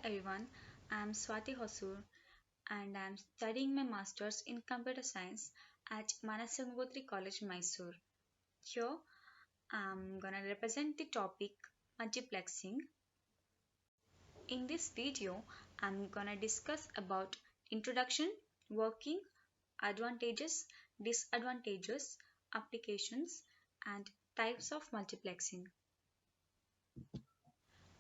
everyone, I am Swati Hosur and I am studying my masters in computer science at Manasangotri College, Mysore. Here I am gonna represent the topic multiplexing. In this video, I am gonna discuss about introduction, working, advantages, disadvantages, applications, and types of multiplexing.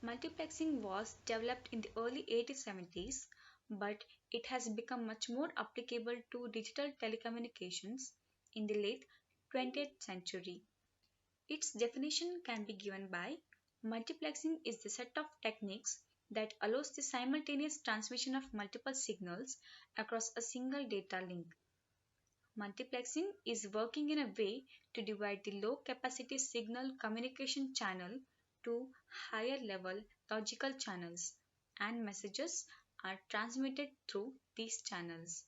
Multiplexing was developed in the early 1870s, but it has become much more applicable to digital telecommunications in the late 20th century. Its definition can be given by multiplexing is the set of techniques that allows the simultaneous transmission of multiple signals across a single data link. Multiplexing is working in a way to divide the low capacity signal communication channel to higher level logical channels, and messages are transmitted through these channels.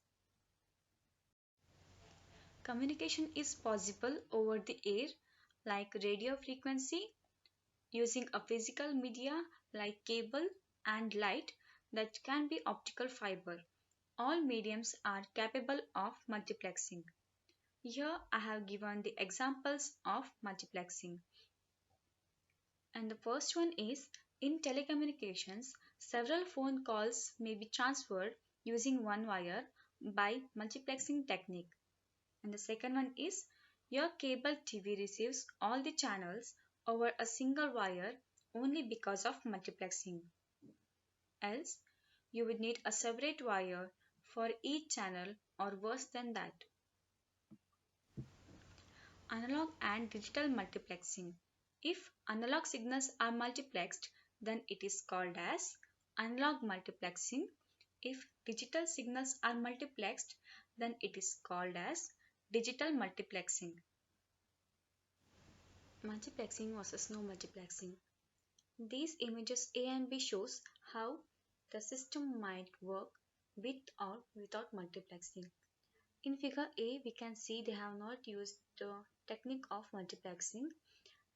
Communication is possible over the air like radio frequency using a physical media like cable and light that can be optical fiber. All mediums are capable of multiplexing. Here I have given the examples of multiplexing. And the first one is in telecommunications, several phone calls may be transferred using one wire by multiplexing technique. And the second one is your cable TV receives all the channels over a single wire only because of multiplexing. Else, you would need a separate wire for each channel or worse than that. Analog and digital multiplexing. If analog signals are multiplexed, then it is called as analog multiplexing. If digital signals are multiplexed, then it is called as digital multiplexing. Multiplexing versus no multiplexing. These images A and B shows how the system might work with or without multiplexing. In figure A, we can see they have not used the technique of multiplexing.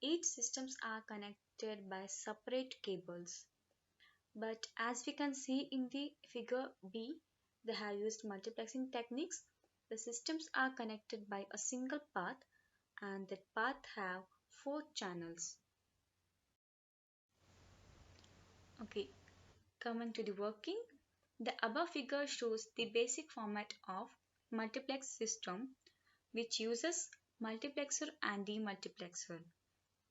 Each systems are connected by separate cables. But as we can see in the figure B, they have used multiplexing techniques. The systems are connected by a single path and that path have 4 channels. Okay, coming to the working. The above figure shows the basic format of multiplex system which uses multiplexer and demultiplexer.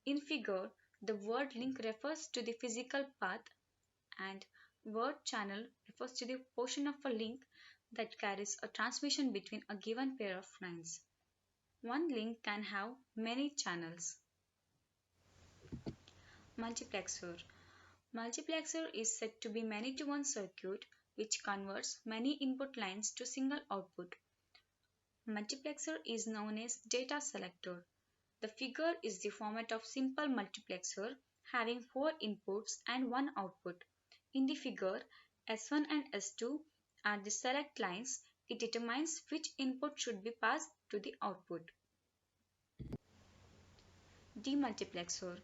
In figure, the word link refers to the physical path and word channel refers to the portion of a link that carries a transmission between a given pair of lines. One link can have many channels. Multiplexer. Multiplexer is said to be many-to-one circuit which converts many input lines to single output. Multiplexer is known as data selector. The figure is the format of simple multiplexer having 4 inputs and 1 output. In the figure, S1 and S2 are the select lines. It determines which input should be passed to the output. Demultiplexer.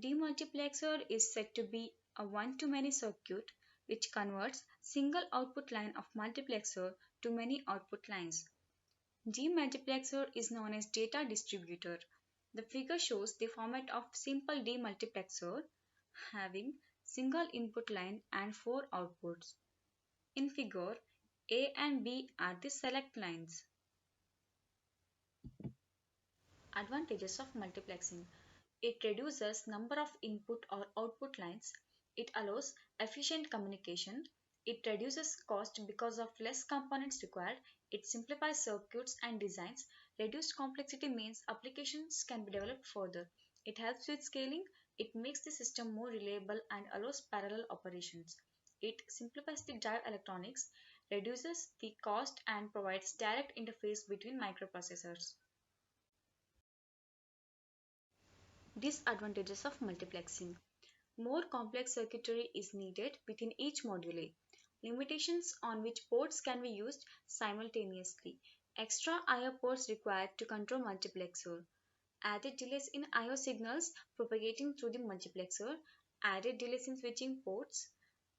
Demultiplexer is said to be a one-to-many circuit which converts single output line of multiplexer to many output lines. Demultiplexer is known as data distributor. The figure shows the format of simple demultiplexer having single input line and 4 outputs. In figure, A and B are the select lines. Advantages of multiplexing. It reduces number of input or output lines. It allows efficient communication. It reduces cost because of less components required. It simplifies circuits and designs. Reduced complexity means applications can be developed further. It helps with scaling. It makes the system more reliable and allows parallel operations. It simplifies the drive electronics, reduces the cost and provides direct interface between microprocessors. Disadvantages of multiplexing. More complex circuitry is needed within each module. Limitations on which ports can be used simultaneously. Extra I/O ports required to control multiplexer. Added delays in I/O signals propagating through the multiplexer. Added delays in switching ports.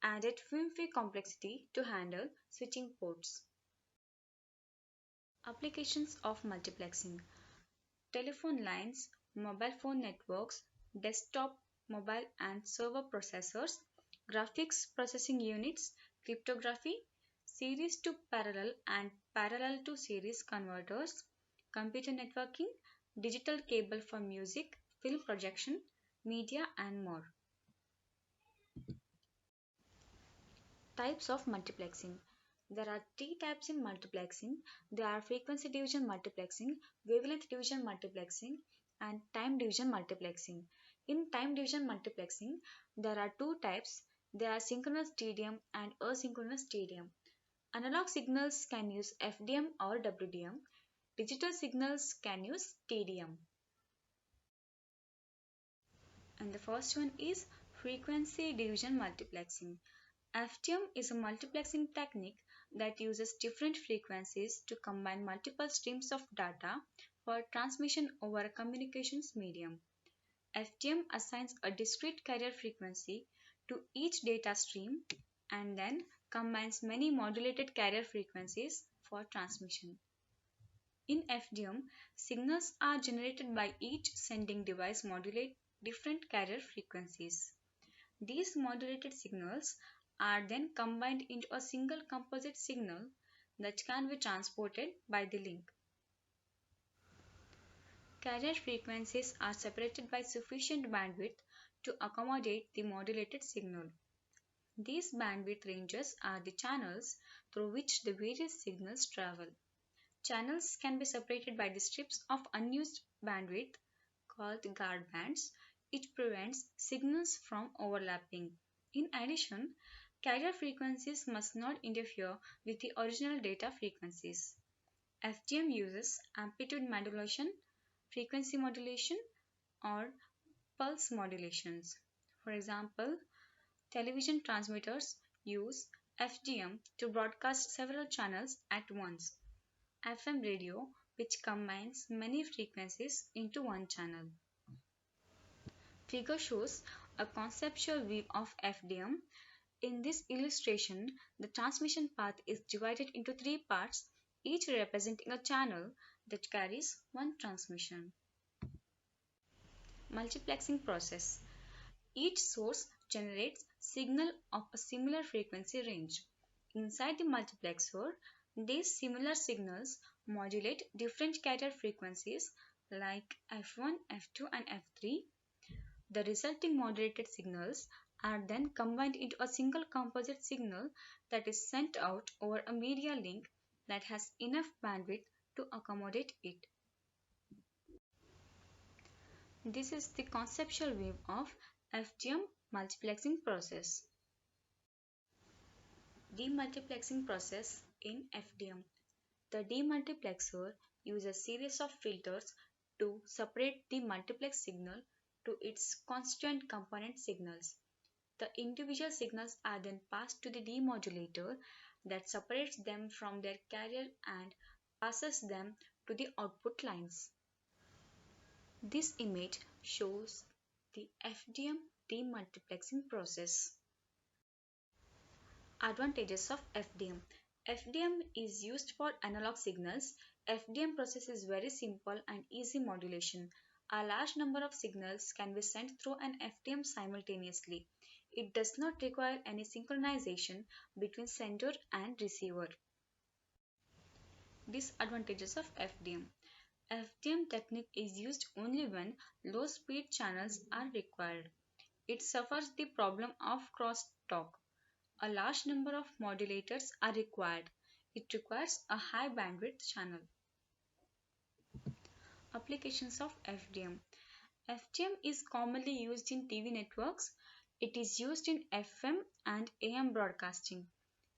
added film-free complexity to handle switching ports. Applications of multiplexing: telephone lines, mobile phone networks, desktop, mobile and server processors, graphics processing units, cryptography, series to parallel and parallel to series converters, computer networking, digital cable for music, film projection, media, and more. Types of multiplexing. There are three types in multiplexing. They are frequency division multiplexing, wavelength division multiplexing, and time division multiplexing. In time division multiplexing, there are two types. They are synchronous TDM and asynchronous TDM. Analog signals can use FDM or WDM. Digital signals can use TDM. And the first one is frequency division multiplexing. FDM is a multiplexing technique that uses different frequencies to combine multiple streams of data for transmission over a communications medium. FDM assigns a discrete carrier frequency to each data stream and then combines many modulated carrier frequencies for transmission. In FDM, signals are generated by each sending device modulate different carrier frequencies. These modulated signals are then combined into a single composite signal that can be transported by the link. Carrier frequencies are separated by sufficient bandwidth to accommodate the modulated signal. These bandwidth ranges are the channels through which the various signals travel. Channels can be separated by the strips of unused bandwidth called guard bands. It prevents signals from overlapping. In addition, carrier frequencies must not interfere with the original data frequencies. FDM uses amplitude modulation, frequency modulation, or pulse modulations. For example, television transmitters use FDM to broadcast several channels at once. FM radio, which combines many frequencies into one channel. Figure shows a conceptual view of FDM. In this illustration, the transmission path is divided into three parts, each representing a channel that carries one transmission. Multiplexing process. Each source generates signal of a similar frequency range. Inside the multiplexer, these similar signals modulate different carrier frequencies like F1, F2, and F3. The resulting modulated signals are then combined into a single composite signal that is sent out over a media link that has enough bandwidth to accommodate it. This is the conceptual view of FDM multiplexing process. Demultiplexing process in FDM. The demultiplexer uses a series of filters to separate the multiplex signal to its constituent component signals. The individual signals are then passed to the demodulator that separates them from their carrier and passes them to the output lines. This image shows the FDM demultiplexing process. Advantages of FDM. FDM is used for analog signals. FDM process is very simple and easy modulation. A large number of signals can be sent through an FDM simultaneously. It does not require any synchronization between sender and receiver. Disadvantages of FDM. FDM technique is used only when low speed channels are required. It suffers the problem of crosstalk. A large number of modulators are required. It requires a high bandwidth channel. Applications of FDM. FDM is commonly used in TV networks. It is used in FM and AM broadcasting.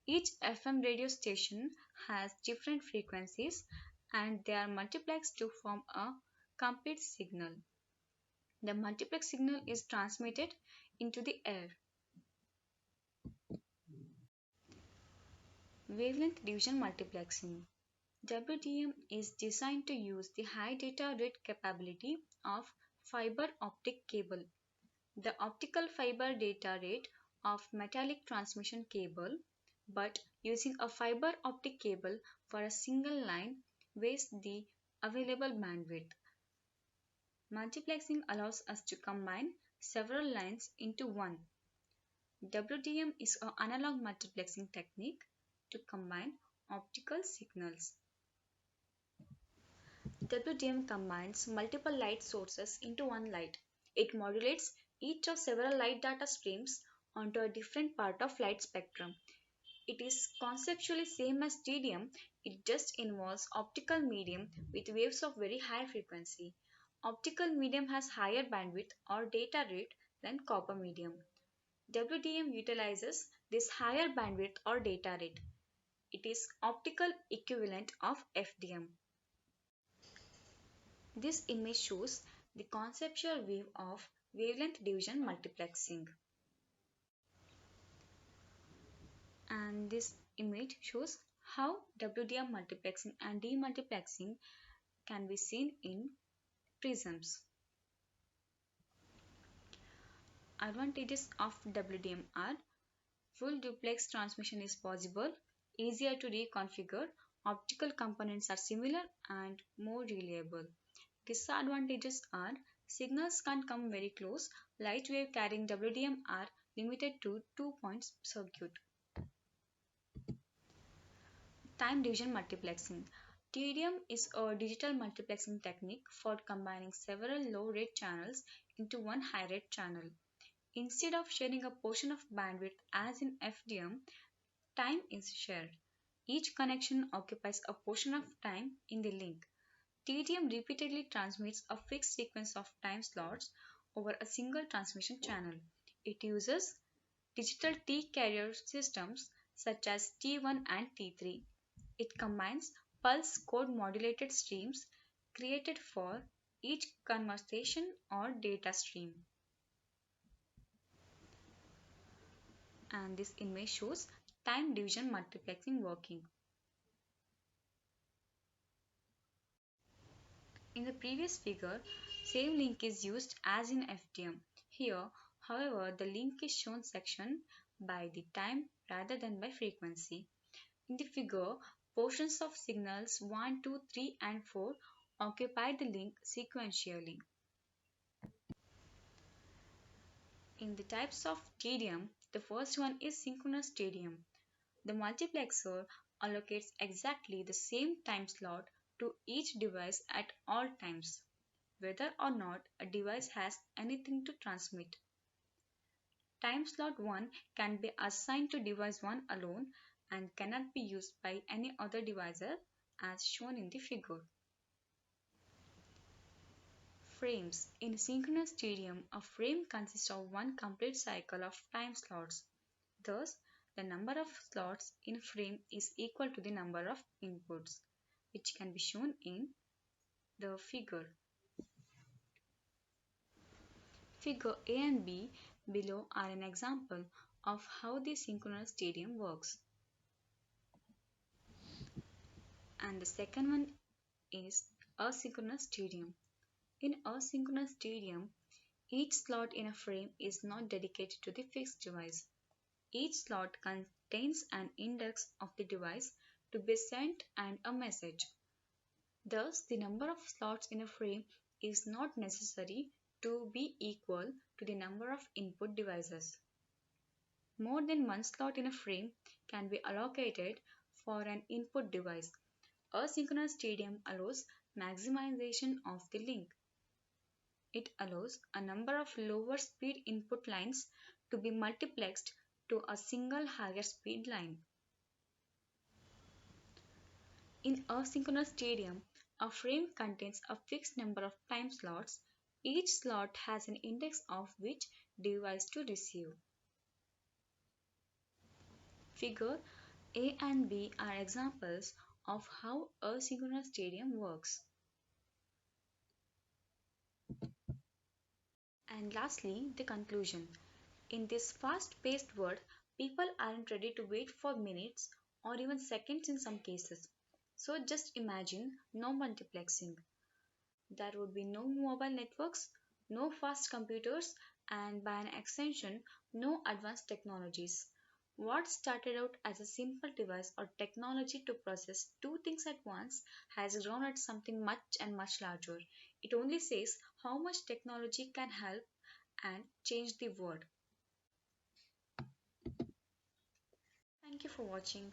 Each FM radio station has different frequencies and they are multiplexed to form a complete signal. The multiplex signal is transmitted into the air. Wavelength division multiplexing. WDM is designed to use the high data rate capability of fiber optic cable. The optical fiber data rate of metallic transmission cable, but using a fiber optic cable for a single line wastes the available bandwidth. Multiplexing allows us to combine several lines into one. WDM is an analog multiplexing technique to combine optical signals. WDM combines multiple light sources into one light. It modulates each of several light data streams onto a different part of light spectrum. It is conceptually same as TDM, it just involves optical medium with waves of very high frequency. Optical medium has higher bandwidth or data rate than copper medium. WDM utilizes this higher bandwidth or data rate. It is optical equivalent of FDM. This image shows the conceptual view of wavelength division multiplexing. And this image shows how WDM multiplexing and demultiplexing can be seen in prisms. Advantages of WDM are full duplex transmission is possible, easier to reconfigure, optical components are similar and more reliable. Disadvantages are signals can't come very close, light wave carrying WDM are limited to 2 points circuit. Time division multiplexing. TDM is a digital multiplexing technique for combining several low rate channels into one high rate channel. Instead of sharing a portion of bandwidth as in FDM, time is shared. Each connection occupies a portion of time in the link. TDM repeatedly transmits a fixed sequence of time slots over a single transmission channel. It uses digital T carrier systems such as T1 and T3. It combines pulse code modulated streams created for each conversation or data stream. And this image shows time division multiplexing working. In the previous figure, same link is used as in FDM. Here, however, the link is shown sectioned by the time rather than by frequency. In the figure, portions of signals 1, 2, 3 and 4 occupy the link sequentially. In the types of TDM, the first one is synchronous TDM. The multiplexer allocates exactly the same time slot to each device at all times, whether or not a device has anything to transmit. Time slot 1 can be assigned to device 1 alone and cannot be used by any other device as shown in the figure. Frames. In synchronous TDM, a frame consists of one complete cycle of time slots. Thus, the number of slots in a frame is equal to the number of inputs, which can be shown in the figure. Figure A and B below are an example of how the synchronous TDM works. And the second one is asynchronous TDM. In asynchronous TDM, each slot in a frame is not dedicated to the fixed device. Each slot contains an index of the device to be sent and a message. Thus, the number of slots in a frame is not necessary to be equal to the number of input devices. More than one slot in a frame can be allocated for an input device. Asynchronous TDM allows maximization of the link. It allows a number of lower speed input lines to be multiplexed to a single higher speed line. In asynchronous TDM, a frame contains a fixed number of time slots. Each slot has an index of which device to receive. Figure A and B are examples of how asynchronous TDM works. And lastly, the conclusion. In this fast-paced world, people aren't ready to wait for minutes or even seconds in some cases. So just imagine no multiplexing. There would be no mobile networks, no fast computers, and by an extension, no advanced technologies. What started out as a simple device or technology to process two things at once has grown at something much and much larger. It only says how much technology can help and change the world. Thank you for watching.